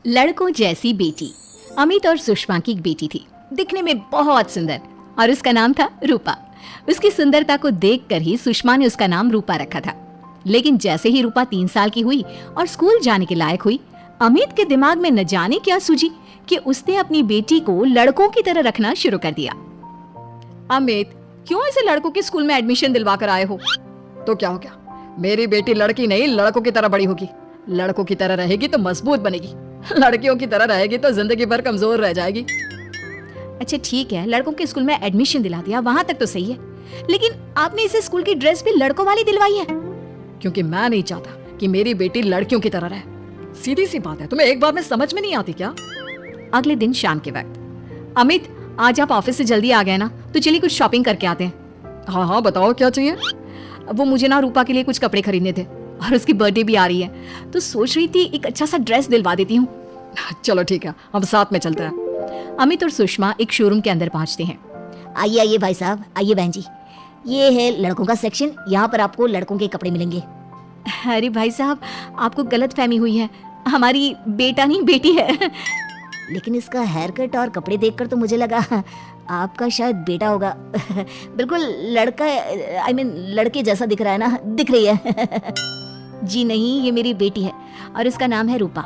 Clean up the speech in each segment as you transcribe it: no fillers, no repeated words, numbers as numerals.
लड़कों जैसी बेटी। अमित और सुषमा की एक बेटी थी, दिखने में बहुत सुंदर, और उसका नाम था रूपा। उसकी सुंदरता को देखकर ही सुषमा ने उसका नाम रूपा रखा था। लेकिन जैसे ही रूपा 3 साल की हुई और स्कूल जाने के लायक हुई, अमित के दिमाग में न जाने क्या सूझी कि उसने अपनी बेटी को लड़कों की तरह रखना शुरू कर दिया। अमित, क्यों इसे लड़कों के स्कूल में एडमिशन दिलवा कर आए हो? तो क्या हो गया, मेरी बेटी लड़की नहीं लड़कों की तरह बड़ी होगी। लड़कों की तरह रहेगी तो मजबूत बनेगी, लड़कियों की तरह रहेगी तो जिंदगी भर कमजोर रह जाएगी। अच्छा ठीक है, लड़कों के स्कूल में एडमिशन दिला दिया, वहाँ तक तो सही है, लेकिन आपने इसे स्कूल की ड्रेस भी लड़कों वाली दिलवाई है। क्योंकि मैं नहीं चाहता कि मेरी बेटी लड़कियों की तरह रहे। सीधी सी बात है, तुम्हें एक बात में समझ में नहीं आती क्या? अगले दिन शाम के वक्त, अमित आज आप ऑफिस से जल्दी आ गए ना, तो चलिए कुछ शॉपिंग करके आते हैं। हाँ हाँ बताओ, क्या चाहिए? वो मुझे ना रूपा के लिए कुछ कपड़े खरीदने थे, और उसकी बर्थडे भी आ रही है, तो सोच रही थी एक अच्छा सा ड्रेस दिलवा देती हूँ। चलो ठीक है, हम साथ में चलते हैं। अमित और सुषमा एक शोरूम के अंदर पहुंचते हैं। आइए आइए भाई साहब, आइए बहन जी, ये है लड़कों का सेक्शन, यहाँ पर आपको लड़कों के कपड़े मिलेंगे। अरे भाई साहब, आपको गलत फहमी हुई है, हमारी बेटा नहीं बेटी है। लेकिन इसका हेयर कट और कपड़े देखकर तो मुझे लगा आपका शायद बेटा होगा। बिल्कुल लड़का, आई मीन लड़के जैसा दिख रहा है ना, दिख रही है। जी नहीं, ये मेरी बेटी है और इसका नाम है रूपा।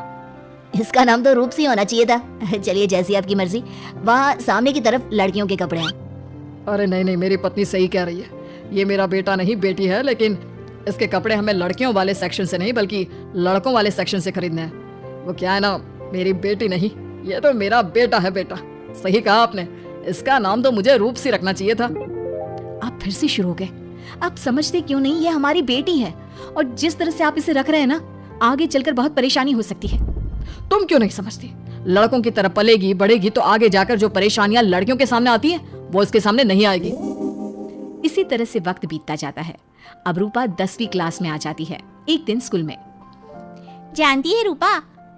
इसका नाम तो रूप सी होना चाहिए था। चलिए जैसी आपकी मर्जी, वहाँ सामने की तरफ लड़कियों के कपड़े हैं। अरे नहीं नहीं, मेरी पत्नी सही कह रही है, ये मेरा बेटा नहीं बेटी है, लेकिन इसके कपड़े हमें लड़कियों वाले सेक्शन से नहीं बल्कि लड़कों वाले सेक्शन से खरीदने हैं। वो क्या है ना, मेरी बेटी नहीं, ये तो मेरा बेटा है। बेटा, सही कहा आपने, इसका नाम तो मुझे रूप सी रखना चाहिए था। आप फिर से शुरू हो गए। आप समझते क्यों नहीं, ये हमारी बेटी है, और जिस तरह से आप इसे रख रहे हैं ना, आगे चलकर बहुत परेशानी हो सकती है। तुम क्यों नहीं समझती? लड़कों की तरह पलेगी बढ़ेगी तो आगे जाकर जो परेशानियां लड़कियों के सामने आती है वो इसके सामने नहीं आएगी। इसी तरह से वक्त बीतता जाता है। अब रूपा 10वीं क्लास में आ जाती है। एक दिन स्कूल में, जानती है रूपा,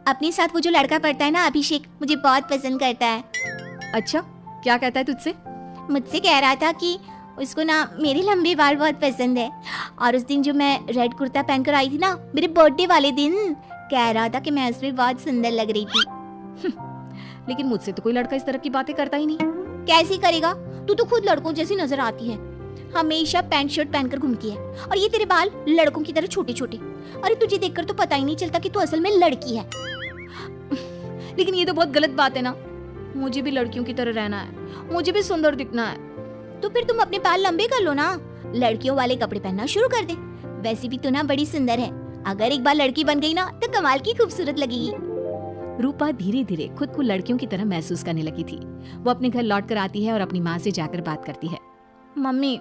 अपने साथ वो जो लड़का पढ़ता है ना, अभिषेक, मुझे बहुत पसंद करता है। अच्छा, क्या कहता है तुझसे? मुझसे कह रहा था कि उसको ना मेरे लंबे बाल बहुत पसंद है, और उस दिन जो मैं रेड कुर्ता पहनकर आई थी ना, मेरे बर्थडे वाले दिन, कह रहा था कि मैं उसमें बहुत सुंदर लग रही थी। लेकिन मुझसे तो कोई लड़का इस तरह की बातें करता ही नहीं। कैसे करेगा, तू तो खुद लड़कों जैसी नजर आती है, हमेशा पैंट शर्ट पहनकर घूमती है, और ये तेरे बाल लड़कों की तरह छोटे छोटे। अरे तुझे देखकर तो पता ही नहीं चलता कि तू असल में लड़की है। लेकिन ये तो बहुत गलत बात है ना, मुझे भी लड़कियों की तरह रहना है, मुझे भी सुंदर दिखना है। तो फिर तुम अपने बाल लंबे कर लो ना, लड़कियों वाले कपड़े पहनना शुरू कर दे। वैसे भी तू ना बड़ी सुंदर है, अगर एक बार लड़की बन गई ना तो कमाल की खूबसूरत लगेगी। रूपा धीरे धीरे खुद को लड़कियों की तरह महसूस करने लगी थी। वो अपने घर लौट कर आती है और अपनी माँ से जाकर बात करती है। मम्मी,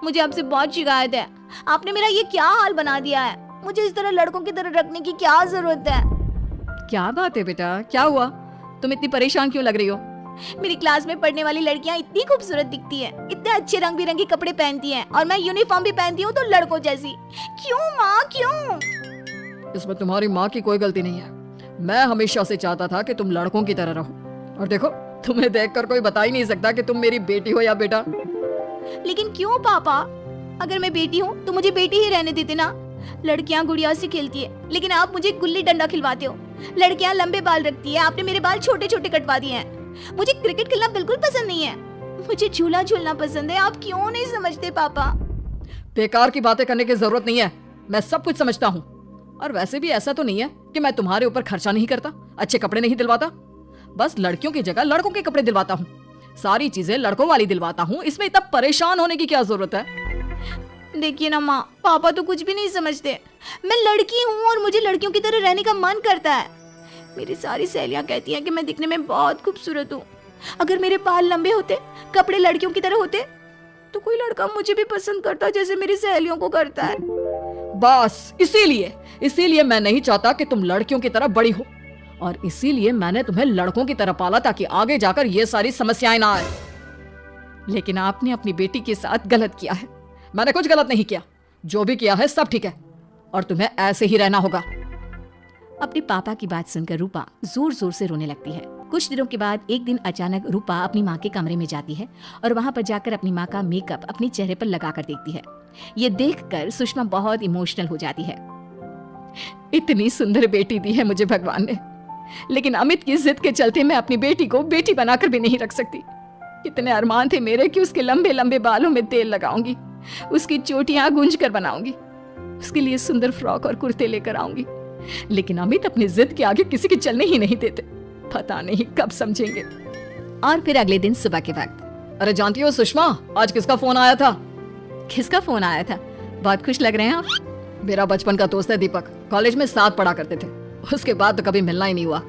मुझे आपसे बहुत शिकायत है, आपने मेरा ये क्या हाल बना दिया है, मुझे इस तरह लड़कों की तरह रखने की क्या जरूरत है। क्या बात है बेटा, क्या हुआ? तुम इतनी परेशान क्यों लग रही हो? मेरी क्लास में पढ़ने वाली लड़कियां इतनी खूबसूरत दिखती हैं, इतने अच्छे रंग बिरंगे कपड़े पहनती हैं, और मैं यूनिफॉर्म भी पहनती हूँ तो लड़कों जैसी। क्यों माँ, क्यों? इसमें तुम्हारी माँ की कोई गलती नहीं है। मैं हमेशा से चाहता था कि तुम लड़कों की तरह रहो, और देखो तुम्हें देखकर कोई बता ही नहीं सकता कि तुम मेरी बेटी हो या बेटा। लेकिन क्यों पापा, अगर मैं बेटी हूँ तो मुझे बेटी ही रहने देते ना। लड़कियाँ गुड़िया से खेलती है, लेकिन आप मुझे गुल्ली डंडा खिलवाते हो। लड़कियाँ लंबे बाल रखती है, आपने मेरे बाल छोटे छोटे कटवा दिए हैं। मुझे क्रिकेट खेलना बिल्कुल पसंद नहीं है, मुझे झूला झूलना पसंद है। आप क्यों नहीं समझते पापा? बेकार की बातें करने की जरूरत नहीं है, मैं सब कुछ समझता हूँ। और वैसे भी ऐसा तो नहीं है कि मैं तुम्हारे ऊपर खर्चा नहीं करता, अच्छे कपड़े नहीं दिलवाता, बस लड़कियों की जगह लड़कों के कपड़े दिलवाता हूँ, सारी चीजें लड़कों वाली दिलवाता हूँ। इसमें इतना परेशान होने की क्या जरूरत है? देखिए ना माँ, पापा तो कुछ भी नहीं समझते। मैं लड़की हूँ और मुझे लड़कियों की तरह रहने का मन करता है। मेरी सारी सहेलियाँ कहती हैं कि मैं दिखने में बहुत खूबसूरत हूँ। अगर मेरे बाल लंबे होते, कपड़े लड़कियों की तरह होते, तो कोई लड़का मुझे भी पसंद करता जैसे मेरी सहेलियों को करता है। बस इसीलिए मैं नहीं चाहता कि तुम लड़कियों की तरह बड़ी हो, और इसीलिए मैंने तुम्हें लड़कों की तरह पाला ताकि आगे जाकर ये सारी समस्याएं ना आए। लेकिन आपने अपनी बेटी के साथ गलत किया है। मैंने कुछ गलत नहीं किया, जो भी किया है सब ठीक है, और तुम्हें ऐसे ही रहना होगा। अपने पापा की बात सुनकर रूपा जोर जोर से रोने लगती है। कुछ दिनों के बाद एक दिन अचानक रूपा अपनी माँ के कमरे में जाती है और वहाँ पर जाकर अपनी माँ का मेकअप अपने चेहरे पर लगाकर देखती है। ये देखकर सुषमा बहुत इमोशनल हो जाती है। इतनी सुंदर बेटी दी है मुझे भगवान ने, लेकिन अमित की जिद के चलते मैं अपनी बेटी को बेटी बनाकर भी नहीं रख सकती। कितने अरमान थे मेरे कि उसके लंबे लंबे बालों में तेल लगाऊंगी, उसकी चोटियां गूंज कर बनाऊंगी, उसके लिए सुंदर फ्रॉक और कुर्ते लेकर आऊंगी। लेकिन अमित अपनी जिद के आगे किसी के चलने ही नहीं देते। पता नहीं कब समझेंगे। और फिर अगले दिन सुबह के वक्त। अरे जानती हो सुषमा, आज किसका फोन आया था? किसका फोन आया था? बहुत खुश लग रहे हैं आप। मेरा बचपन का दोस्त है दीपक, कॉलेज में साथ पढ़ा करते थे। उसके बाद तो कभी मिलना ही नहीं हुआ।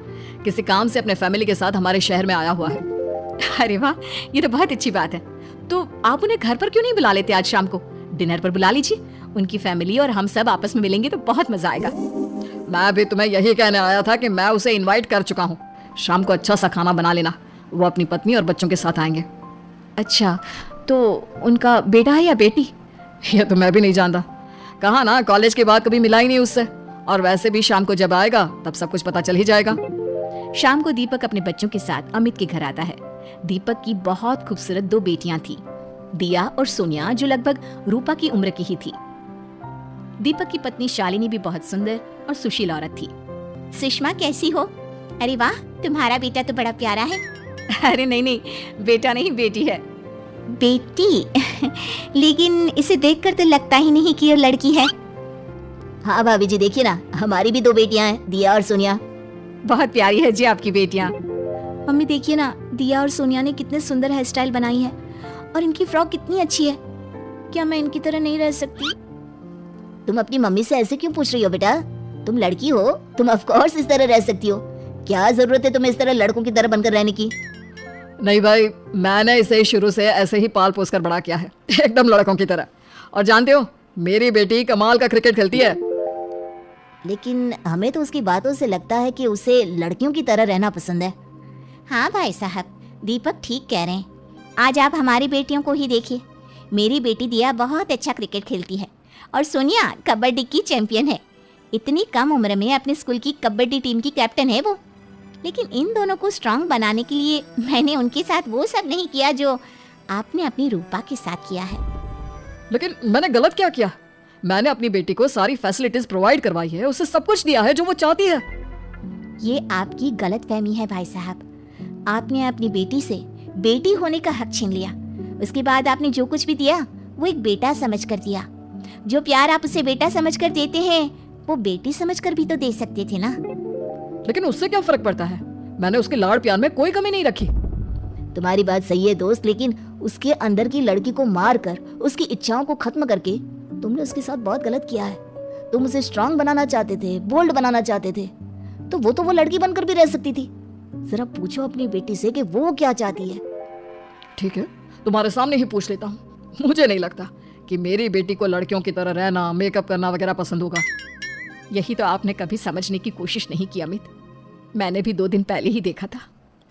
किसी काम से अपने फैमिली के साथ हमारे शहर में आया हुआ है। अरे वाह, ये तो बहुत अच्छी बात है। तो आप उन्हें घर पर क्यों नहीं बुला लेते? आज शाम को डिनर पर बुला लीजिए। उनकी फैमिली और हम सब आपस में मिलेंगे तो बहुत मजा आएगा। मैं भी तुम्हें यही कहने आया था कि मैं उसे इनवाइट कर चुका हूँ। शाम को अच्छा सा खाना बना लेना, वो अपनी पत्नी और बच्चों के साथ आएंगे। अच्छा, तो उनका बेटा है या बेटी? ये तो मैं भी नहीं जानता। कहा ना, कॉलेज के बाद कभी मिला ही नहीं उससे। और वैसे भी शाम को जब आएगा तब सब कुछ पता चल ही जाएगा। शाम को दीपक अपने बच्चों के साथ अमित के घर आता है। दीपक की बहुत खूबसूरत 2 बेटियां थी, दिया और सोनिया, जो लगभग रूपा की उम्र की ही थी। दीपक की पत्नी शालिनी भी बहुत सुंदर और सुशील औरत थी। सुषमा कैसी हो? अरे वाह, तुम्हारा बेटा तो बड़ा प्यारा है। अरे नहीं, बेटा नहीं, बेटी है। बेटी? लेकिन इसे देखकर तो लगता ही नहीं कि ये लड़की है। हाँ भाभी जी, देखिए ना, हमारी भी 2 बेटियां हैं, दिया और सोनिया। बहुत प्यारी है जी आपकी बेटियां। मम्मी देखिए ना, दिया और सोनिया ने कितने सुंदर हेयर स्टाइल बनाई है और इनकी फ्रॉक कितनी अच्छी है। क्या मैं इनकी तरह नहीं रह सकती? तुम अपनी मम्मी से ऐसे क्यों पूछ रही हो बेटा? तुम लड़की हो, तुम ऑफ कोर्स इस तरह रह सकती हो। क्या जरूरत है तुम्हें इस तरह लड़कों की तरह बनकर रहने की? नहीं भाई, मैंने इसे शुरू से ऐसे ही पाल पोस कर बड़ा किया है, एकदम लड़कों की तरह। और जानते हो, मेरी बेटी कमाल का क्रिकेट खेलती है। लेकिन हमें तो उसकी बातों से लगता है कि उसे लड़कियों की तरह रहना पसंद है। हाँ भाई साहब, दीपक ठीक कह रहे हैं। आज आप हमारी बेटियों को ही देखिए। मेरी बेटी दिया बहुत अच्छा क्रिकेट खेलती है और सोनिया कबड्डी की चैंपियन है। इतनी कम उम्र में अपने स्कूल की कबड्डी टीम की कैप्टन है वो। लेकिन इन दोनों को स्ट्रांग बनाने के लिए मैंने उनके साथ वो सब नहीं किया जो आपने अपनी रूपा के साथ किया है। लेकिन मैंने गलत क्या किया? मैंने अपनी बेटी को सारी फैसिलिटीज प्रोवाइड करवाई है, उसे सब कुछ दिया है जो वो चाहती है। ये आपकी गलतफहमी है भाई साहब। आपने अपनी बेटी से बेटी होने का हक छीन लिया। उसके बाद आपने जो कुछ भी दिया वो एक बेटा समझकर दिया। जो प्यार आप उसे बेटा समझकर देते हैं वो बेटी समझकर भी तो दे सकते थे ना। लेकिन उससे क्या फर्क पड़ता है? मैंने उसके लाड़ प्यार में कोई कमी नहीं रखी। तुम्हारी बात सही है दोस्त, लेकिन उसके अंदर की लड़की को मार कर, उसकी इच्छाओं को खत्म करके तुमने उसके साथ बहुत गलत किया है। तुम उसे स्ट्रांग बनाना चाहते थे, बोल्ड बनाना चाहते थे, तो वो लड़की बनकर भी रह सकती थी। जरा पूछो अपनी बेटी से कि वो क्या चाहती है। ठीक है, तुम्हारे सामने ही पूछ लेता हूँ। मुझे नहीं लगता कि मेरी बेटी को लड़कियों की तरह रहना, मेकअप करना वगैरह पसंद होगा। यही तो आपने कभी समझने की कोशिश नहीं की अमित। मैंने भी 2 दिन पहले ही देखा था।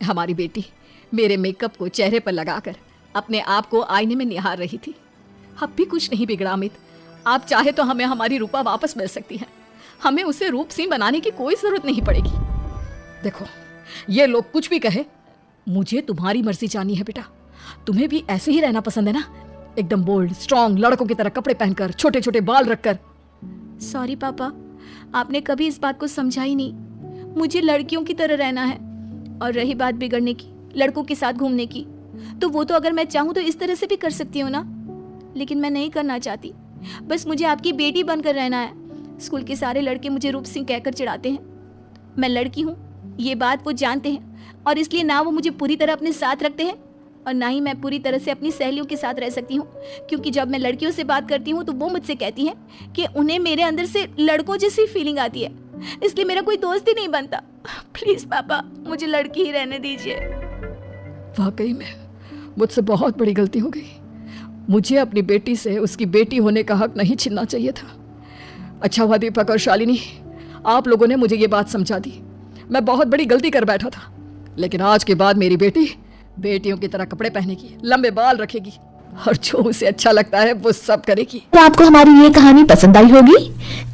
हमारी बेटी मेरे मेकअप को चेहरे पर लगाकर अपने आप को आईने में निहार रही थी। अब भी कुछ नहीं बिगड़ा अमित। आप चाहे तो हमें हमारी रूपा वापस मिल सकती है। हमें उसे रूपसी बनाने की कोई जरूरत नहीं पड़ेगी। देखो, ये लोग कुछ भी कहे, मुझे तुम्हारी मर्जी जानी है बेटा। तुम्हें भी ऐसे ही रहना पसंद है ना? एकदम बोल्ड, स्ट्रॉन्ग, लड़कों की तरह कपड़े पहनकर, छोटे छोटे बाल रखकर। सॉरी पापा, आपने कभी इस बात को समझा ही नहीं। मुझे लड़कियों की तरह रहना है। और रही बात बिगड़ने की, लड़कों के साथ घूमने की, तो वो तो अगर मैं चाहूँ तो इस तरह से भी कर सकती हूँ ना। लेकिन मैं नहीं करना चाहती। बस मुझे आपकी बेटी बनकर रहना है। स्कूल के सारे लड़के मुझे रूप सिंह कहकर चिढ़ाते हैं। मैं लड़की हूँ, ये बात वो जानते हैं, और इसलिए ना वो मुझे पूरी तरह अपने साथ रखते हैं और ना ही मैं पूरी तरह से अपनी सहेलियों के साथ रह सकती हूँ। क्योंकि जब मैं लड़कियों से बात करती हूँ तो वो मुझसे कहती हैं कि उन्हें मेरे अंदर से लड़कों जैसी फीलिंग आती है, इसलिए मेरा कोई दोस्त ही नहीं बनता। प्लीज पापा, मुझे लड़की ही रहने दीजिए। वाकई में मुझसे बहुत बड़ी गलती हो गई। मुझे अपनी बेटी से उसकी बेटी होने का हक नहीं छीनना चाहिए था। अच्छा हुआ दीपक और शालिनी, आप लोगों ने मुझे ये बात समझा दी। मैं बहुत बड़ी गलती कर बैठा था। लेकिन आज के बाद मेरी बेटी बेटियों की तरह कपड़े पहनेगी, लंबे बाल रखेगी और जो उसे अच्छा लगता है वो सब करेगी। तो आपको हमारी ये कहानी पसंद आई होगी।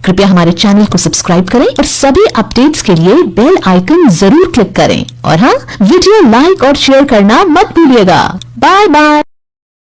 कृपया हमारे चैनल को सब्सक्राइब करें और सभी अपडेट्स के लिए बेल आइकन जरूर क्लिक करें। और हाँ, वीडियो लाइक और शेयर करना मत भूलिएगा। Bye bye.